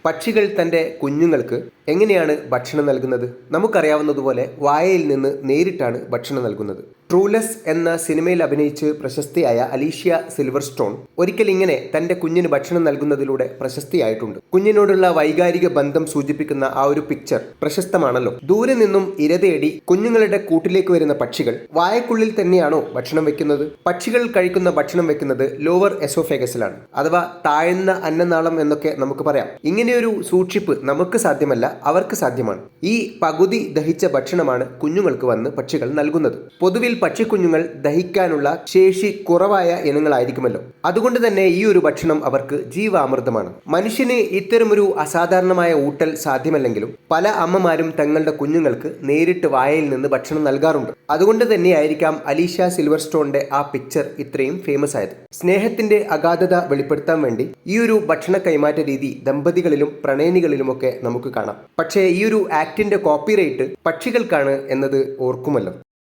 പക്ഷികൾ തൻ്റെ കുഞ്ഞുങ്ങൾക്ക് എങ്ങനെയാണ് ഭക്ഷണം നൽകുന്നത്? നമുക്കറിയാവുന്നതുപോലെ വായയിൽ നിന്ന് നേരിട്ടാണ് ഭക്ഷണം നൽകുന്നത്. ട്രൂലെസ് എന്ന സിനിമയിൽ അഭിനയിച്ച് പ്രശസ്തിയായ അലീഷ്യ സിൽവർസ്റ്റോൺ ഒരിക്കൽ ഇങ്ങനെ തൻ്റെ കുഞ്ഞിന് ഭക്ഷണം നൽകുന്നതിലൂടെ പ്രശസ്തിയായിട്ടുണ്ട്. കുഞ്ഞിനോടുള്ള വൈകാരിക ബന്ധം സൂചിപ്പിക്കുന്ന ആ ഒരു പിക്ചർ പ്രശസ്തമാണല്ലോ. ദൂരെ നിന്നും ഇരതേടി കുഞ്ഞുങ്ങളുടെ കൂട്ടിലേക്ക് വരുന്ന പക്ഷികൾ വായക്കുള്ളിൽ തന്നെയാണോ ഭക്ഷണം വെക്കുന്നത്? പക്ഷികൾ കഴിക്കുന്ന ഭക്ഷണം വെക്കുന്നത് ലോവർ എസോഫേഗസിലാണ്, അഥവാ താഴ്ന്ന അന്നനാളം എന്നൊക്കെ നമുക്ക് പറയാം. ഇങ്ങനെയൊരു സൂക്ഷിപ്പ് നമുക്ക് സാധ്യമല്ല, അവർക്ക് സാധ്യമാണ്. ഈ പകുതി ദഹിച്ച ഭക്ഷണമാണ് കുഞ്ഞുങ്ങൾക്ക് വന്ന് പക്ഷികൾ നൽകുന്നത്. പൊതുവിൽ പക്ഷിക്കുഞ്ഞുങ്ങൾ ദഹിക്കാനുള്ള ശേഷി കുറവായ ഇനങ്ങളായിരിക്കുമല്ലോ. അതുകൊണ്ട് തന്നെ ഈ ഒരു ഭക്ഷണം അവർക്ക് ജീവാമൃതമാണ്. മനുഷ്യന് ഇത്തരമൊരു അസാധാരണമായ ഊട്ടൽ സാധ്യമല്ലെങ്കിലും പല അമ്മമാരും തങ്ങളുടെ കുഞ്ഞുങ്ങൾക്ക് നേരിട്ട് വായയിൽ നിന്ന് ഭക്ഷണം നൽകാറുണ്ട്. അതുകൊണ്ട് തന്നെയായിരിക്കാം അലീഷ്യ സിൽവർസ്റ്റോണിന്റെ ആ പിക്ചർ ഇത്രയും ഫേമസ് ആയത്. സ്നേഹത്തിന്റെ അഗാധത വെളിപ്പെടുത്താൻ വേണ്ടി ഈ ഒരു ഭക്ഷണ കൈമാറ്റ രീതി ദമ്പതികളിലും പ്രണയിനികളിലുമൊക്കെ നമുക്ക് കാണാം. പക്ഷേ ഈ ഒരു ആക്ടിന്റെ കോപ്പിറൈറ്റ് പക്ഷികൾക്കാണ് എന്നത് ഓർക്കുമല്ലോ.